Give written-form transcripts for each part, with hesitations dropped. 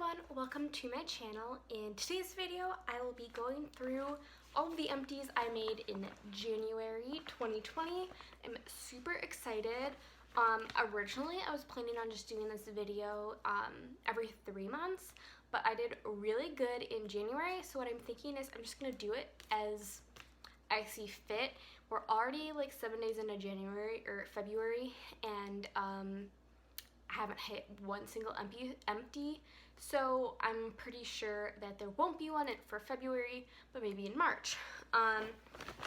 everyone, welcome to my channel. In today's video, I will be going through all of the empties I made in January 2020. I'm super excited. Originally I was planning on just doing this video every 3 months, but I did really good in January, so what I'm thinking is I'm just gonna do it as I see fit. We're already like 7 days into January or February, and I haven't hit one single empty, so I'm pretty sure that there won't be one for February, but maybe in March. So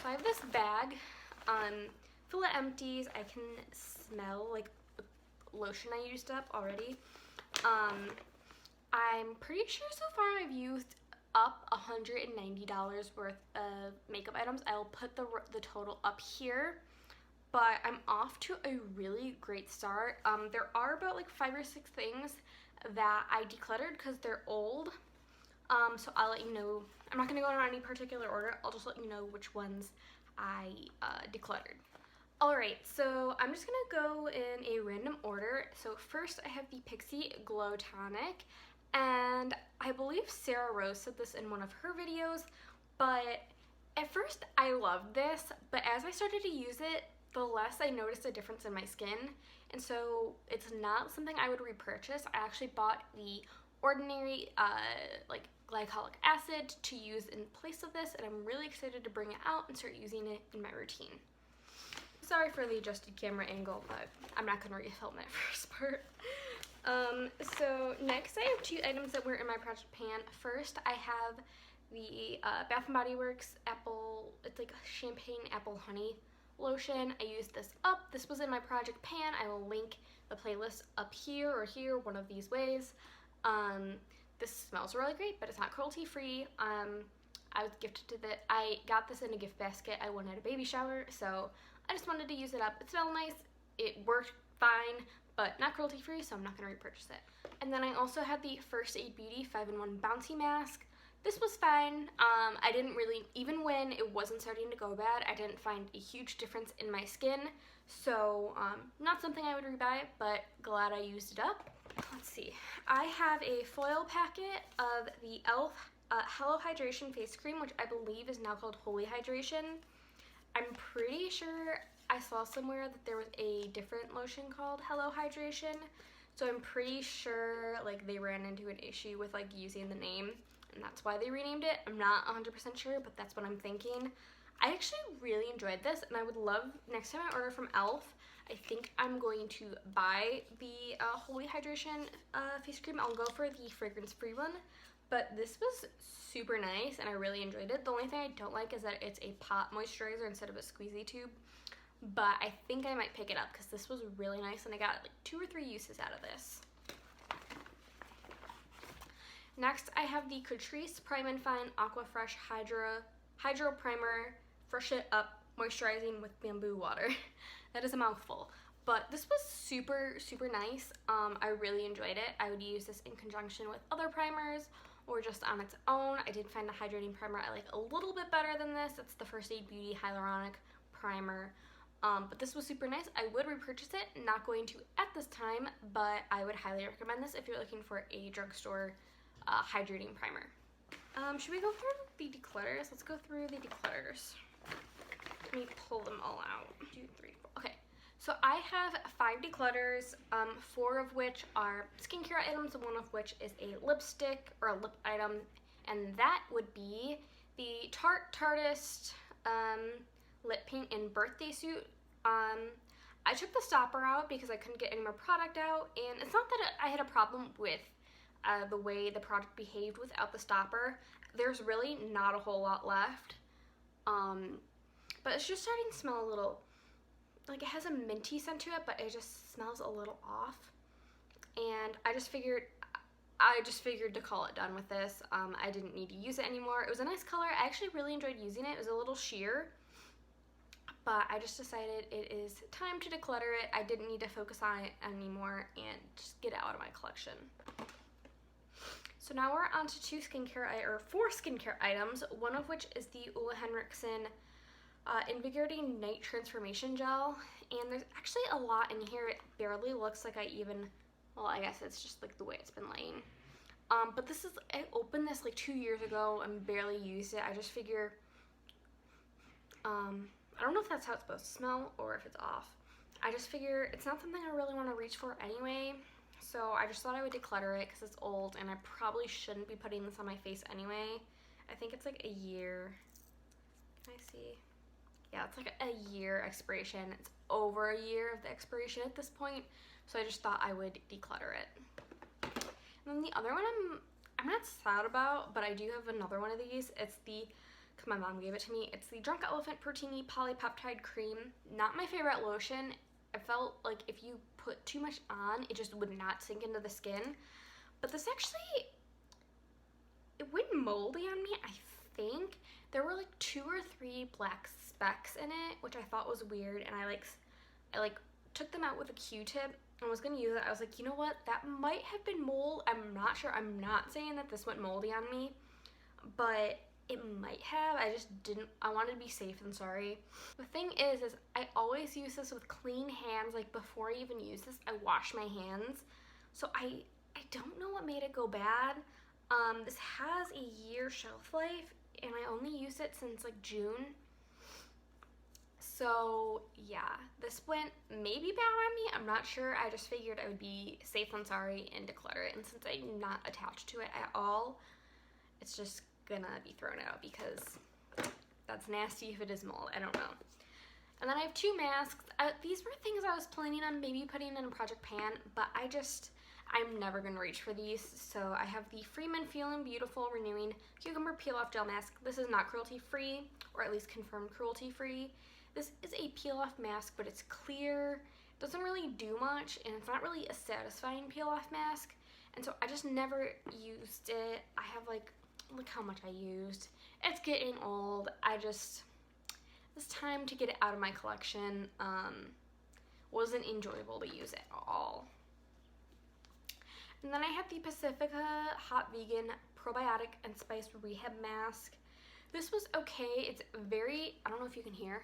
I have this bag full of empties. I can smell like lotion I used up already. I'm pretty sure so far I've used up $190 worth of makeup items. I'll put the total up here. But I'm off to a really great start. There are about like 5 or 6 things that I decluttered because they're old. So I'll let you know. I'm not going to go in any particular order. I'll just let you know which ones I decluttered. Alright, so I'm just going to go in a random order. So first I have the Pixie Glow Tonic. And I believe Sarah Rose said this in one of her videos. But at first I loved this. But as I started to use it, the less I noticed a difference in my skin, and so it's not something I would repurchase. I actually bought the ordinary like glycolic acid to use in place of this, and I'm really excited to bring it out and start using it in my routine. Sorry for the adjusted camera angle, but I'm not going to refilm that first part. So next I have 2 items that were in my project pan. First I have the Bath & Body Works apple, it's like champagne apple honey lotion. I used this up. This was in my project pan. I will link the playlist up here or here, one of these ways. This smells really great, but it's not cruelty free. I was gifted to that. I got this in a gift basket. I won at a baby shower, so I just wanted to use it up. It smelled nice. It worked fine, but not cruelty free, so I'm not going to repurchase it. And then I also had the First Aid Beauty 5-in-1 Bouncy Mask. This was fine. I didn't really, even when it wasn't starting to go bad, I didn't find a huge difference in my skin. So, not something I would rebuy, but glad I used it up. Let's see. I have a foil packet of the e.l.f. Hello Hydration Face Cream, which I believe is now called Holy Hydration. I'm pretty sure I saw somewhere that there was a different lotion called Hello Hydration. So I'm pretty sure like they ran into an issue with like using the name, and that's why they renamed it. I'm not 100% sure, but that's what I'm thinking. I actually really enjoyed this, and I would love, next time I order from e.l.f., I think I'm going to buy the Holy Hydration face cream. I'll go for the fragrance-free one, but this was super nice, and I really enjoyed it. The only thing I don't like is that it's a pot moisturizer instead of a squeezy tube, but I think I might pick it up because this was really nice, and I got like 2 or 3 uses out of this. Next, I have the Catrice Prime and Fine Aqua Fresh Hydro Primer, Fresh It Up Moisturizing with Bamboo Water. That is a mouthful, but this was super, super nice. I really enjoyed it. I would use this in conjunction with other primers or just on its own. I did find the hydrating primer I like a little bit better than this. It's the First Aid Beauty Hyaluronic Primer. But this was super nice. I would repurchase it, not going to at this time, but I would highly recommend this if you're looking for a drugstore hydrating primer. Should we go through the declutters? Let's go through the declutters. Let me pull them all out. 2, 3, 4. Okay, so I have 5 declutters, 4 of which are skincare items, and 1 of which is a lipstick or a lip item, and that would be the Tarteist lip paint in Birthday Suit. I took the stopper out because I couldn't get any more product out, and it's not that I had a problem with the way the product behaved without the stopper. There's really not a whole lot left, but it's just starting to smell a little, like it has a minty scent to it, but it just smells a little off, and I just figured to call it done with this. I didn't need to use it anymore. It was a nice color. I actually really enjoyed using it. It was a little sheer, but I just decided it is time to declutter it. I didn't need to focus on it anymore and just get it out of my collection. So now we're on to 4 skincare items, one of which is the Ole Henriksen Invigorating Night Transformation Gel, and there's actually a lot in here. It barely looks like well, I guess it's just like the way it's been laying. But this is, I opened this like 2 years ago and barely used it. I just figure, I don't know if that's how it's supposed to smell or if it's off. I just figure it's not something I really want to reach for anyway. So I just thought I would declutter it because it's old and I probably shouldn't be putting this on my face anyway. I think it's like a year. Can I see? Yeah, it's like a year expiration. It's over a year of the expiration at this point. So I just thought I would declutter it. And then the other one I'm not sad about, but I do have another one of these. It's the, because my mom gave it to me, it's the Drunk Elephant Protini Polypeptide Cream. Not my favorite lotion. I felt like if you put too much on, it just would not sink into the skin. But this actually, it went moldy on me, I think. There were like 2 or 3 black specks in it, which I thought was weird, and I took them out with a Q-tip and was gonna use it. I was like, you know what, that might have been mold. I'm not sure. I'm not saying that this went moldy on me, but it might have. I just didn't, I wanted to be safe than sorry. The thing is I always use this with clean hands. Like before I even use this, I wash my hands. So I don't know what made it go bad. This has a year shelf life and I only used it since like June. So yeah, this went maybe bad on me. I'm not sure. I just figured I would be safe than sorry and declutter it. And since I'm not attached to it at all, it's just gonna be thrown out because that's nasty if it is mold. I don't know. And then I have 2 masks. These were things I was planning on maybe putting in a project pan, but I'm never gonna reach for these. So I have the Freeman Feelin' Beautiful Renewing Cucumber Peel Off Gel Mask. This is not cruelty free, or at least confirmed cruelty free. This is a peel off mask, but it's clear. It doesn't really do much, and it's not really a satisfying peel off mask. And so I just never used it. I have look how much I used. It's getting old. It's time to get it out of my collection. Wasn't enjoyable to use at all. And then I have the Pacifica Hot Vegan Probiotic and Spice Rehab Mask. This was okay. It's very, I don't know if you can hear,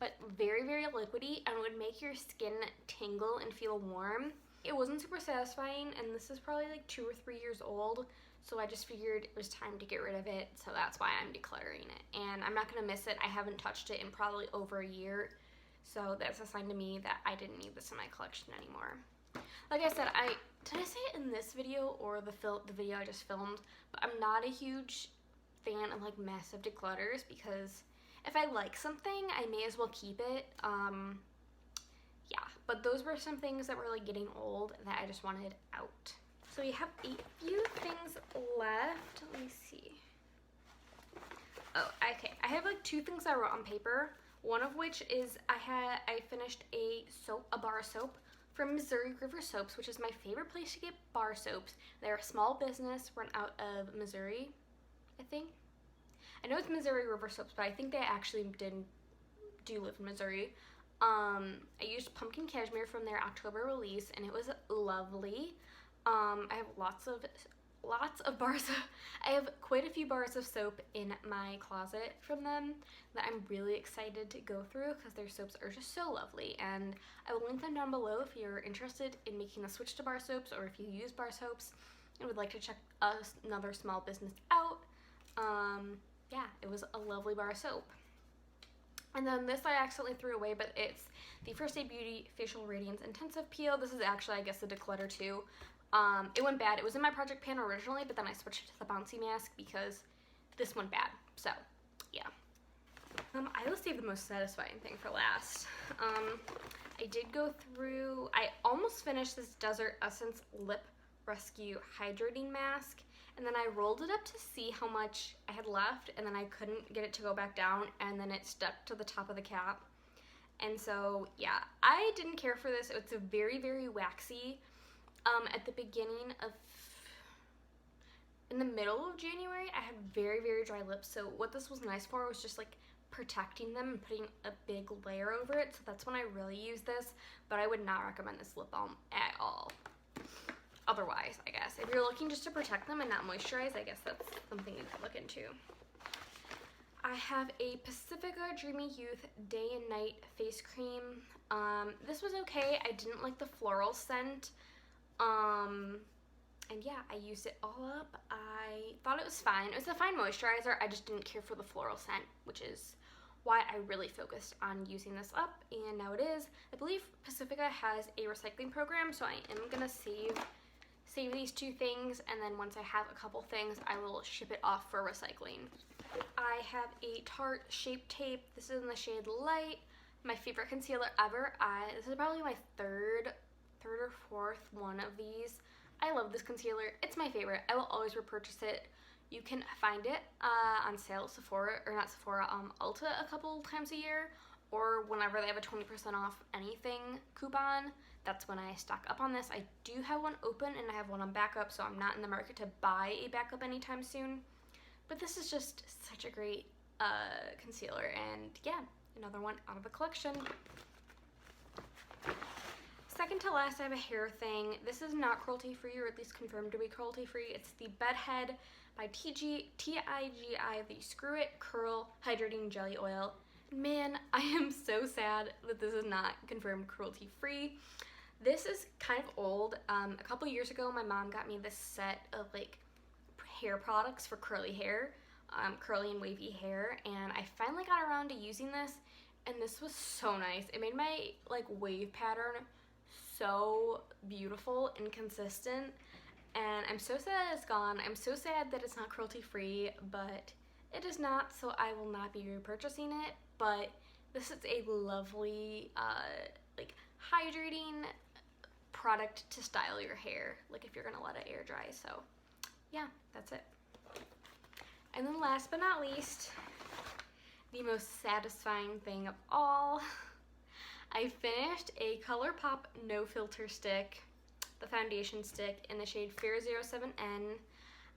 but very, very liquidy and would make your skin tingle and feel warm. It wasn't super satisfying, and this is probably like 2 or 3 years old, so I just figured it was time to get rid of it, so that's why I'm decluttering it. And I'm not gonna miss it. I haven't touched it in probably over a year, so that's a sign to me that I didn't need this in my collection anymore. Like I said, did I say it in this video or the video I just filmed? But I'm not a huge fan of like massive declutters because if I like something, I may as well keep it. Yeah, but those were some things that were like getting old that I just wanted out. So we have a few things left. Let me see. Oh, okay. I have like 2 things I wrote on paper. One of which is I finished a bar of soap from Missouri River Soaps, which is my favorite place to get bar soaps. They're a small business run out of Missouri, I think. I know it's Missouri River Soaps, but I think they actually do live in Missouri. I used Pumpkin Cashmere from their October release, and it was lovely. I have lots of bars. I have quite a few bars of soap in my closet from them that I'm really excited to go through because their soaps are just so lovely. And I will link them down below if you're interested in making the switch to bar soaps or if you use bar soaps and would like to check another small business out. Yeah, it was a lovely bar of soap. And then this I accidentally threw away, but it's the First Aid Beauty Facial Radiance Intensive Peel. This is actually, I guess, a declutter too. It went bad. It was in my project pan originally, but then I switched to the bouncy mask because this went bad. So, yeah. I will save the most satisfying thing for last. I did go through, I almost finished this Desert Essence Lip Rescue Hydrating Mask, and then I rolled it up to see how much I had left, and then I couldn't get it to go back down, and then it stuck to the top of the cap. And so, yeah, I didn't care for this. It's a very, very waxy. At the beginning of, in the middle of January, I had very, very dry lips, so what this was nice for was just like protecting them and putting a big layer over it, so that's when I really used this, but I would not recommend this lip balm at all. Otherwise, I guess. If you're looking just to protect them and not moisturize, I guess that's something you could look into. I have a Pacifica Dreamy Youth Day and Night Face Cream. This was okay. I didn't like the floral scent. yeah, I used it all up. I thought it was fine. It was a fine moisturizer. I just didn't care for the floral scent, which is why I really focused on using this up, and now it is. I believe Pacifica has a recycling program, so I am gonna save these 2 things, and then once I have a couple things, I will ship it off for recycling. I have a Tarte Shape Tape. This is in the shade Light. My favorite concealer ever. This is probably my third or fourth one of these. I love this concealer. It's my favorite. I will always repurchase it. You can find it on sale at Ulta a couple times a year, or whenever they have a 20% off anything coupon. That's when I stock up on this. I do have one open and I have one on backup, so I'm not in the market to buy a backup anytime soon. But this is just such a great concealer, and yeah, another one out of the collection. Second to last, I have a hair thing. This is not cruelty-free, or at least confirmed to be cruelty-free. It's the Bedhead by TIGI, the Screw It Curl Hydrating Jelly Oil. Man, I am so sad that this is not confirmed cruelty-free. This is kind of old. A couple years ago, my mom got me this set of like hair products for curly hair, curly and wavy hair, and I finally got around to using this, and this was so nice. It made my like wave pattern so beautiful and consistent, and I'm so sad it's gone. I'm so sad that it's not cruelty-free, but it is not, so I will not be repurchasing it. But this is a lovely like hydrating product to style your hair, like if you're gonna let it air dry. So yeah, that's it. And then last but not least, the most satisfying thing of all, I finished a ColourPop No Filter stick, the foundation stick in the shade Fair 07N.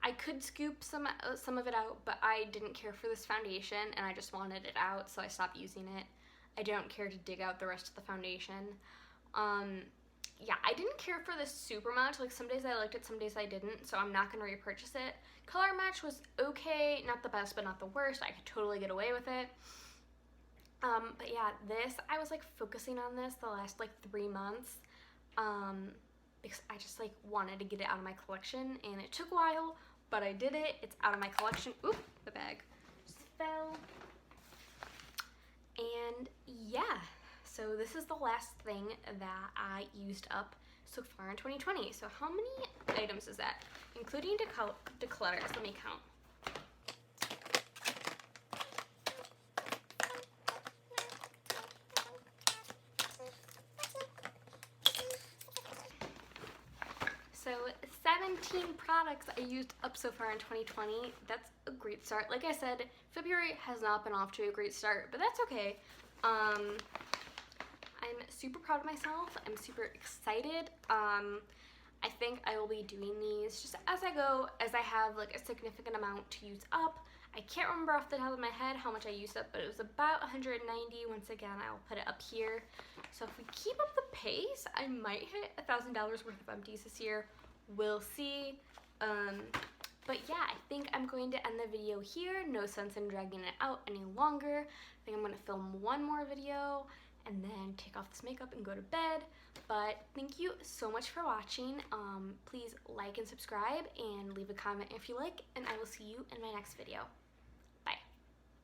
I could scoop some of it out, but I didn't care for this foundation and I just wanted it out, so I stopped using it. I don't care to dig out the rest of the foundation. Yeah, I didn't care for this super much. Like, some days I liked it, some days I didn't, so I'm not going to repurchase it. Color match was okay, not the best, but not the worst. I could totally get away with it. But yeah, this, I was like focusing on this the last like 3 months, because I just like wanted to get it out of my collection, and it took a while, but I did it. It's out of my collection. Oop, the bag just fell. And yeah, so this is the last thing that I used up so far in 2020. So how many items is that? Including declutters, let me count. So 17 products I used up so far in 2020. That's a great start. Like I said, February has not been off to a great start, but that's okay. I'm super proud of myself. I'm super excited. I think I will be doing these just as I go, as I have like a significant amount to use up. I can't remember off the top of my head how much I used up, but it was about 190. Once again, I'll put it up here. So if we keep up the pace, I might hit $1,000 worth of empties this year. We'll see. But yeah, I think I'm going to end the video here. No sense in dragging it out any longer. I think I'm going to film one more video and then take off this makeup and go to bed. But thank you so much for watching. Please like and subscribe and leave a comment if you like, and I will see you in my next video.